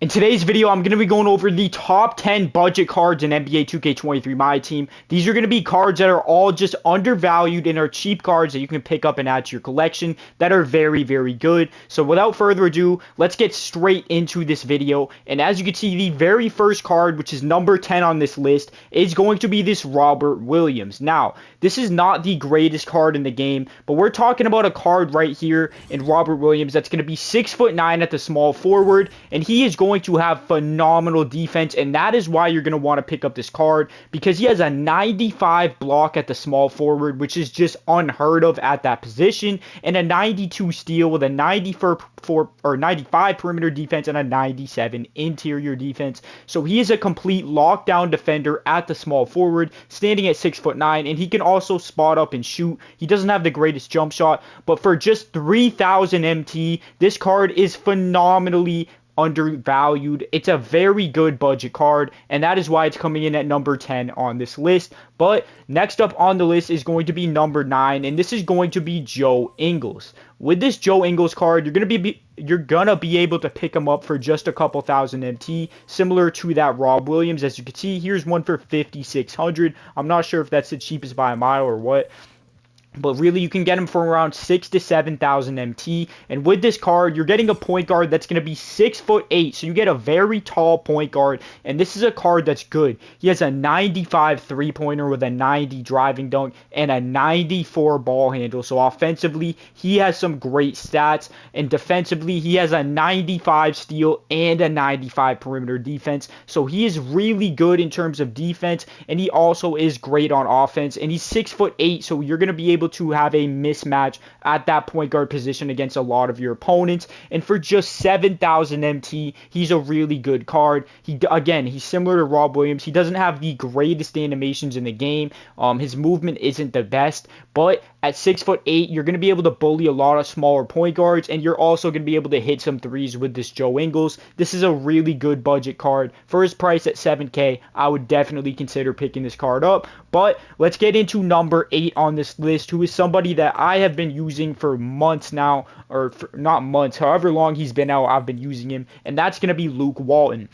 In today's video, I'm going to be going over the top 10 budget cards in NBA 2K23 My Team. These are going to be cards that are all just undervalued and are cheap cards that you can pick up and add to your collection that are very, very good. So without further ado, let's get straight into this video. And as you can see, the very first card, which is number 10 on this list, is going to be this Robert Williams. Now, this is not the greatest card in the game, but we're talking about a card right here in Robert Williams that's going to be 6'9" at the small forward, and he is going to have phenomenal defense, and that is why you're going to want to pick up this card, because he has a 95 block at the small forward, which is just unheard of at that position, and a 92 steal with a 95 perimeter defense and a 97 interior defense. So he is a complete lockdown defender at the small forward, standing at 6'9", and he can also spot up and shoot. He doesn't have the greatest jump shot, but for just 3,000 MT, this card is phenomenally undervalued. It's a very good budget card, and that is why it's coming in at number 10 on this list. But next up on the list is going to be number 9, and this is going to be Joe Ingles. With this Joe Ingles card, you're gonna be able to pick him up for just a couple thousand MT, similar to that Rob Williams. As you can see, here's one for 5,600. I'm not sure if that's the cheapest by a mile or what, but really, you can get him for around 6,000 to 7,000 MT. And with this card, you're getting a point guard that's going to be 6'8". So you get a very tall point guard. And this is a card that's good. He has a 95 three-pointer with a 90 driving dunk and a 94 ball handle. So offensively, he has some great stats. And defensively, he has a 95 steal and a 95 perimeter defense. So he is really good in terms of defense. And he also is great on offense. And he's 6'8". So you're going to be able to have a mismatch at that point guard position against a lot of your opponents. And for just 7,000 MT, he's a really good card. He's similar to Rob Williams. He doesn't have the greatest animations in the game. His movement isn't the best, but at 6'8", you're going to be able to bully a lot of smaller point guards, and you're also going to be able to hit some threes with this Joe Ingles. This is a really good budget card. For his price at 7K, I would definitely consider picking this card up. But let's get into number 8 on this list, who is somebody that I have been using for months now, or not months, however long he's been out, I've been using him, and that's going to be Luke Walton.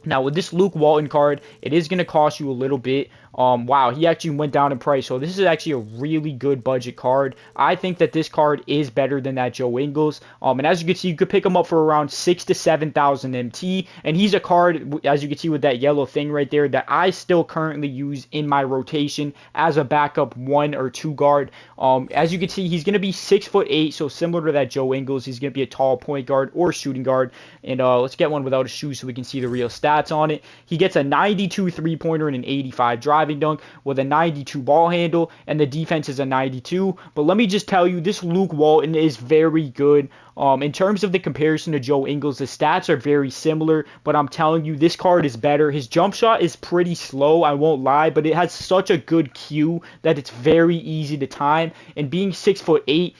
Now, with this Luke Walton card, it is going to cost you a little bit. Wow, he actually went down in price. So this is actually a really good budget card. I think that this card is better than that Joe Ingles. And as you can see, you could pick him up for around 6,000 to 7,000 MT. And he's a card, as you can see with that yellow thing right there, that I still currently use in my rotation as a backup 1 or 2 guard. As you can see, he's going to be 6'8", so similar to that Joe Ingles. He's going to be a tall point guard or shooting guard. And let's get one without a shoe so we can see the real stats on it. He gets a 92 three-pointer and an 85 driving dunk with a 92 ball handle, and the defense is a 92. But let me just tell you, this Luke Walton is very good. In terms of the comparison to Joe Ingles, the stats are very similar, but I'm telling you, this card is better. His jump shot is pretty slow, I won't lie, but it has such a good cue that it's very easy to time. And being 6'8",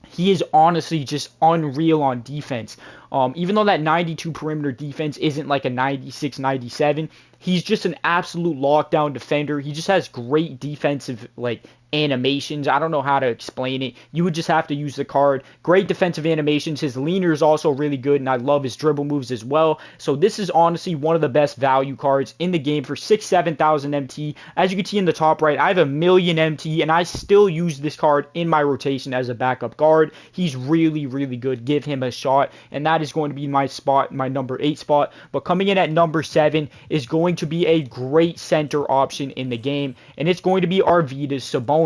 he is honestly just unreal on defense. Even though that 92 perimeter defense isn't like a 96, 97, he's just an absolute lockdown defender. He just has great defensive animations. I don't know how to explain it. You would just have to use the card. Great defensive animations. His leaner is also really good, and I love his dribble moves as well. So this is honestly one of the best value cards in the game for 6,000, 7,000 MT. As you can see in the top right, I have 1,000,000 MT, and I still use this card in my rotation as a backup guard. He's really, really good. Give him a shot, and that is going to be my spot, my number 8 spot. But coming in at number 7 is going to be a great center option in the game, and it's going to be Arvydas Sabonis.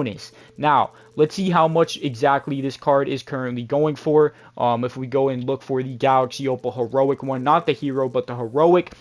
Now, let's see how much exactly this card is currently going for. If we go and look for the Galaxy Opal Heroic one, not the Hero, but the Heroic.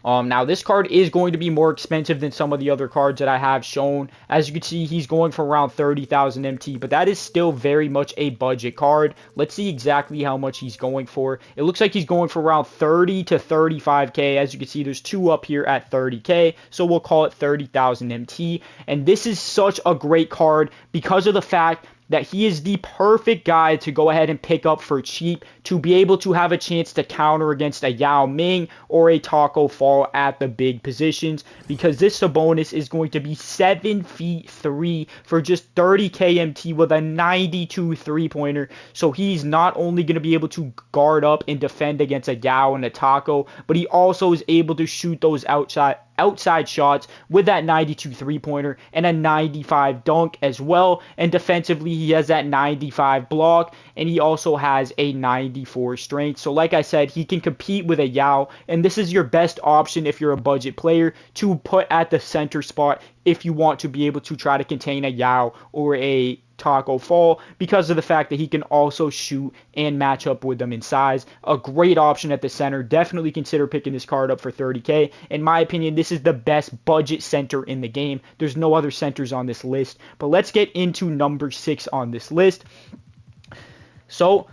Now, this card is going to be more expensive than some of the other cards that I have shown. As you can see, he's going for around 30,000 MT, but that is still very much a budget card. Let's see exactly how much he's going for. It looks like he's going for around 30 to 35K. As you can see, there's 2 up here at 30K, so we'll call it 30,000 MT. And this is such a great card because of the fact that he is the perfect guy to go ahead and pick up for cheap to be able to have a chance to counter against a Yao Ming or a Taco Fall at the big positions, because this Sabonis is going to be 7'3" for just 30 KMT with a 92 three-pointer. So he's not only going to be able to guard up and defend against a Yao and a Taco, but he also is able to shoot those outside shots with that 92 three-pointer and a 95 dunk as well. And defensively, he has that 95 block, and he also has a 94 strength. So like I said, he can compete with a Yao, and this is your best option if you're a budget player to put at the center spot if you want to be able to try to contain a Yao or a Taco Fall, because of the fact that he can also shoot and match up with them in size. A great option at the center. Definitely consider picking this card up for 30K. In my opinion, this is the best budget center in the game. There's no other centers on this list. But let's get into number 6 on this list. So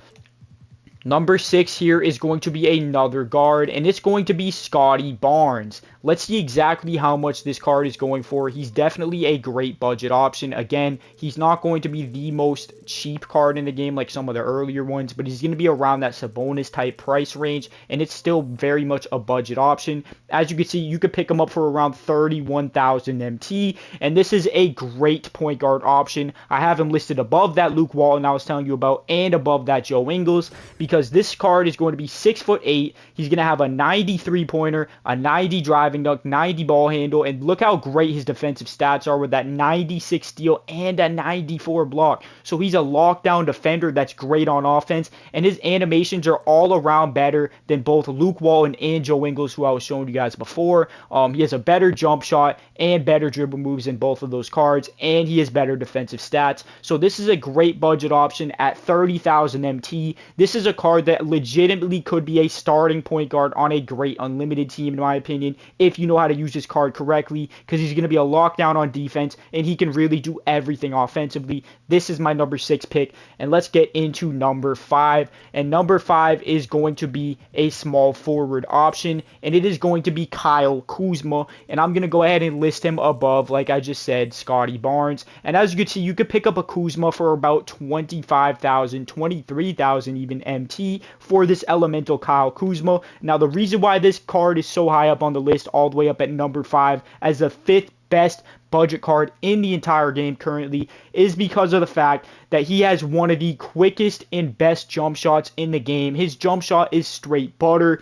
number 6 here is going to be another guard, and it's going to be Scottie Barnes. Let's see exactly how much this card is going for. He's definitely a great budget option. Again, he's not going to be the most cheap card in the game like some of the earlier ones, but he's going to be around that Sabonis type price range, and it's still very much a budget option. As you can see, you could pick him up for around 31,000 MT, and this is a great point guard option. I have him listed above that Luke Walton I was telling you about and above that Joe Ingles, because this card is going to be 6'8". He's going to have a 93 pointer, a 90 driving dunk, 90 ball handle, and look how great his defensive stats are with that 96 steal and a 94 block. So he's a lockdown defender that's great on offense, and his animations are all around better than both Luke Walton and Joe Ingles, who I was showing you guys before. He has a better jump shot and better dribble moves in both of those cards, and he has better defensive stats. So this is a great budget option at 30,000 MT. This is a card that legitimately could be a starting point guard on a great unlimited team, in my opinion, if you know how to use this card correctly, because he's going to be a lockdown on defense, and he can really do everything offensively. This is my number 6 pick, and let's get into number 5. And number 5 is going to be a small forward option, and it is going to be Kyle Kuzma, and I'm going to go ahead and list him above, like I just said, Scottie Barnes. And as you can see, you could pick up a Kuzma for about 25,000, 23,000 even MT for this elemental Kyle Kuzma. Now, the reason why this card is so high up on the list, all the way up at number 5 as the 5th best budget card in the entire game currently, is because of the fact that he has one of the quickest and best jump shots in the game. His jump shot is straight butter.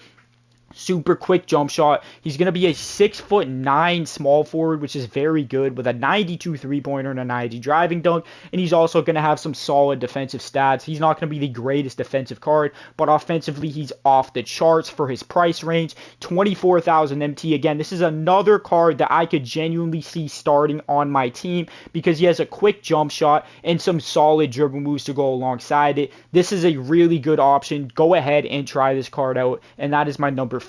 Super quick jump shot. He's going to be a 6'9" small forward, which is very good, with a 92 three-pointer and a 90 driving dunk. And he's also going to have some solid defensive stats. He's not going to be the greatest defensive card, but offensively, he's off the charts for his price range. 24,000 MT. Again, this is another card that I could genuinely see starting on my team, because he has a quick jump shot and some solid dribble moves to go alongside it. This is a really good option. Go ahead and try this card out, and that is my number 5.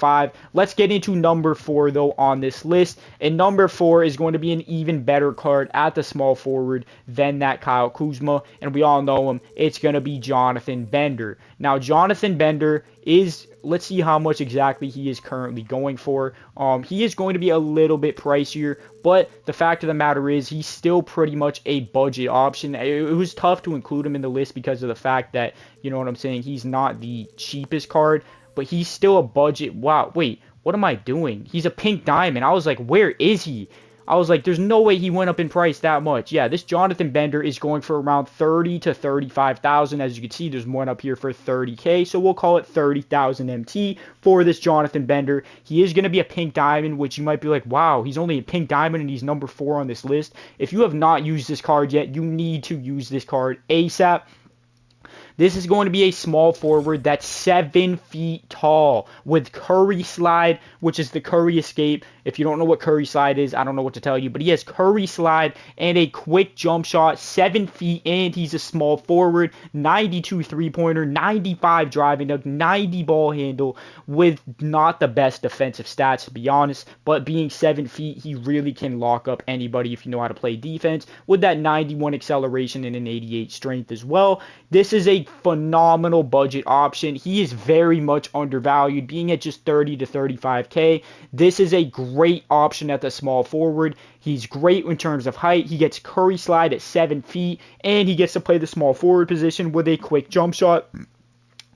Let's get into number 4 though on this list, and number 4 is going to be an even better card at the small forward than that Kyle Kuzma, and we all know him. It's going to be Jonathan Bender. Now, Jonathan Bender is, let's see how much exactly he is currently going for. He is going to be a little bit pricier, but the fact of the matter is he's still pretty much a budget option. It was tough to include him in the list because of the fact that, you know what I'm saying, he's not the cheapest card, but he's still a budget. Wow, wait, what am I doing? He's a pink diamond. I was like, where is he? I was like, there's no way he went up in price that much. Yeah, this Jonathan Bender is going for around 30 to 35,000. As you can see, there's one up here for 30K, so we'll call it 30,000 MT for this Jonathan Bender. He is going to be a pink diamond, which you might be like, wow, he's only a pink diamond and he's number 4 on this list. If you have not used this card yet, you need to use this card ASAP. This is going to be a small forward that's 7 feet tall with Curry slide, which is the Curry escape. If you don't know what Curry slide is, I don't know what to tell you, but he has Curry slide and a quick jump shot, 7 feet, and he's a small forward, 92 three-pointer, 95 driving dunk, 90 ball handle, with not the best defensive stats, to be honest, but being 7 feet, he really can lock up anybody if you know how to play defense, with that 91 acceleration and an 88 strength as well. This is a phenomenal budget option. He is very much undervalued, being at just 30 to 35K. This is a great option at the small forward. He's great in terms of height. He gets Curry slide at 7 feet, and he gets to play the small forward position with a quick jump shot.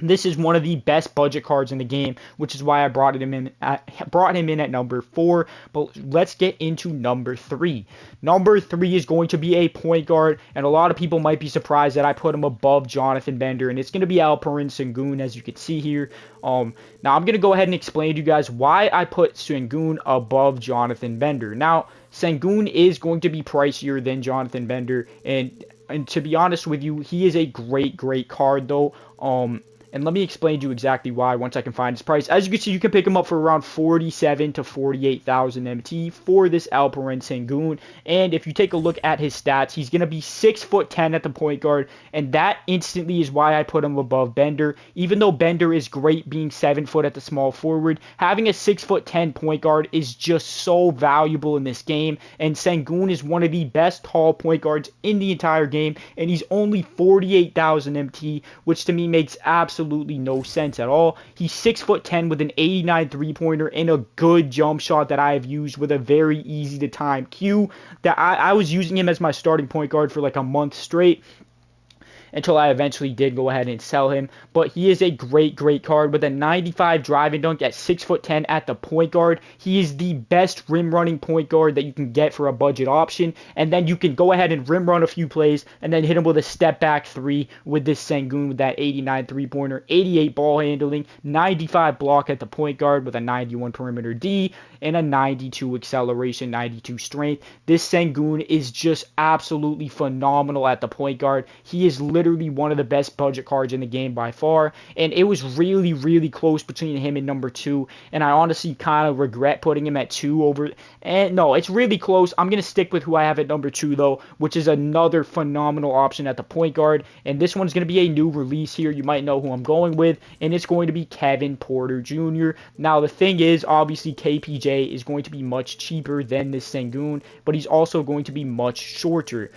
This is one of the best budget cards in the game, which is why I brought him in at number 4. But let's get into number 3. Number 3 is going to be a point guard, and a lot of people might be surprised that I put him above Jonathan Bender, and it's going to be Alperen Sengun, as you can see here. Now I'm going to go ahead and explain to you guys why I put Sengun above Jonathan Bender. Now, Sengun is going to be pricier than Jonathan Bender, and to be honest with you, he is a great card though. And let me explain to you exactly why once I can find his price. As you can see, you can pick him up for around 47 to 48,000 MT for this Alperen Sengun. And if you take a look at his stats, he's going to be 6'10" at the point guard. And that instantly is why I put him above Bender. Even though Bender is great being 7 foot at the small forward, having a 6'10" point guard is just so valuable in this game. And Sengun is one of the best tall point guards in the entire game. And he's only 48,000 MT, which to me makes absolutely no sense at all. He's 6'10" with an 89 3-pointer and a good jump shot that I have used with a very easy to time Q. That I was using him as my starting point guard for like a month straight, until I eventually did go ahead and sell him. But he is a great card with a 95 driving dunk at 6'10" at the point guard. He is the best rim running point guard that you can get for a budget option. And then you can go ahead and rim run a few plays and then hit him with a step back 3 with this Sengun with that 89 3-pointer, 88 ball handling, 95 block at the point guard with a 91 perimeter D, and a 92 acceleration, 92 strength. This Sengun is just absolutely phenomenal at the point guard. He is literally one of the best budget cards in the game by far, and it was really close between him and number 2, and I honestly kind of regret putting him at 2 over, and no, it's really close. I'm going to stick with who I have at number 2 though, which is another phenomenal option at the point guard, and this one's going to be a new release here. You might know who I'm going with, and it's going to be Kevin Porter Jr. Now the thing is, obviously KPJ is going to be much cheaper than this Sengun, but he's also going to be much shorter.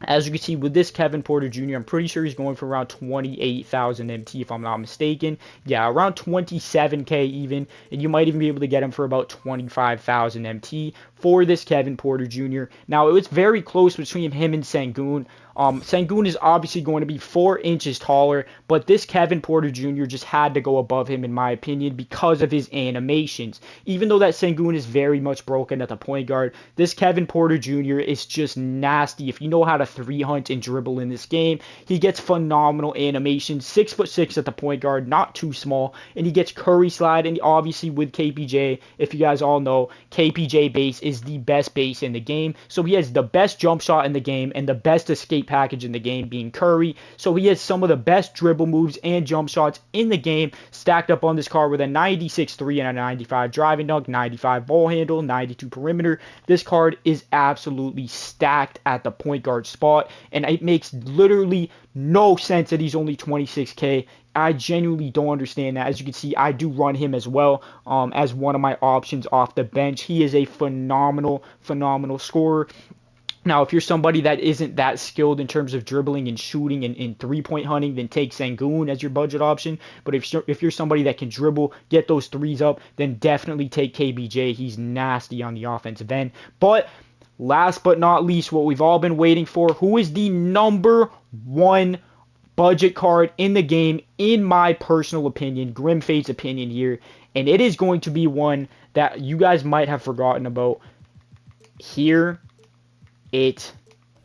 As you can see with this Kevin Porter Jr., I'm pretty sure he's going for around 28,000 MT if I'm not mistaken. Yeah, around 27K even, and you might even be able to get him for about 25,000 MT for this Kevin Porter Jr. Now, it was very close between him and Sengun. Sengun is obviously going to be 4 inches taller, but this Kevin Porter Jr. just had to go above him in my opinion because of his animations. Even though that Sengun is very much broken at the point guard, this Kevin Porter Jr. is just nasty. If you know how to 3-hunt and dribble in this game, he gets phenomenal animations. 6'6" at the point guard, not too small, and he gets Curry slide, and obviously with KPJ, if you guys all know, KPJ base is the best base in the game, so he has the best jump shot in the game and the best escape package in the game being Curry. So he has some of the best dribble moves and jump shots in the game stacked up on this card with a 96 3 and a 95 driving dunk, 95 ball handle, 92 perimeter. This card is absolutely stacked at the point guard spot, and it makes literally no sense that he's only 26K. I genuinely don't understand that. As you can see, I do run him as well as one of my options off the bench. He is a phenomenal scorer. Now, if you're somebody that isn't that skilled in terms of dribbling and shooting and three-point hunting, then take Sengun as your budget option. But if you're somebody that can dribble, get those threes up, then definitely take KBJ. He's nasty on the offensive end. But last but not least, what we've all been waiting for, who is the number 1 budget card in the game, in my personal opinion, Grimfade's opinion here, and it is going to be one that you guys might have forgotten about. Here it's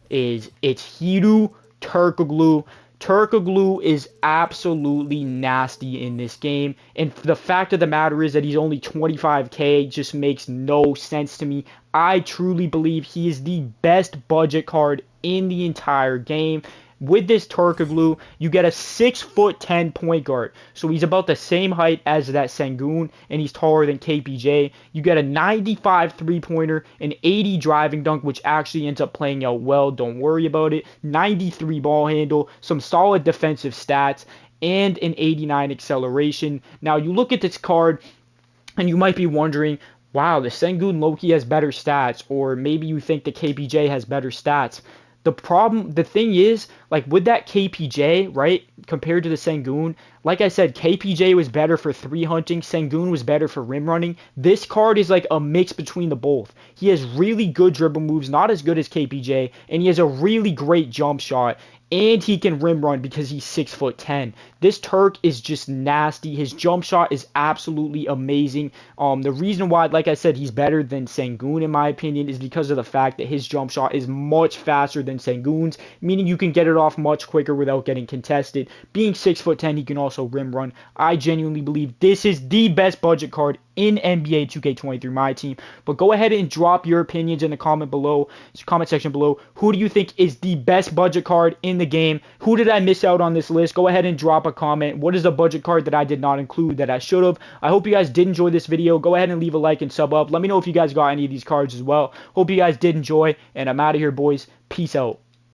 Hedo Turkoglu. Turkoglu is absolutely nasty in this game, and the fact of the matter is that he's only 25K just makes no sense to me. I truly believe he is the best budget card in the entire game. With this Turkoglu, you get a 6'10" point guard. So he's about the same height as that Sengun, and he's taller than KPJ. You get a 95 3-pointer, an 80 driving dunk, which actually ends up playing out well. Don't worry about it. 93 ball handle, some solid defensive stats, and an 89 acceleration. Now, you look at this card, and you might be wondering, wow, the Sengun low-key has better stats, or maybe you think the KPJ has better stats. The thing is, like with that KPJ, right, compared to the Sengun, like I said, KPJ was better for 3 hunting, Sengun was better for rim running. This card is like a mix between the both. He has really good dribble moves, not as good as KPJ, and he has a really great jump shot. And he can rim run because he's 6'10". This Turk is just nasty. His jump shot is absolutely amazing. The reason why, like I said, he's better than Sengun in my opinion is because of the fact that his jump shot is much faster than Sengun's, meaning you can get it off much quicker without getting contested. Being 6'10", he can also rim run. I genuinely believe this is the best budget card in NBA 2K23, my team. But go ahead and drop your opinions in the comment section below. Who do you think is the best budget card in the game? Who did I miss out on this list? Go ahead and drop a comment. What is a budget card that I did not include that I should have? I hope you guys did enjoy this video. Go ahead and leave a like and sub up. Let me know if you guys got any of these cards as well. Hope you guys did enjoy, and I'm out of here, boys. Peace out.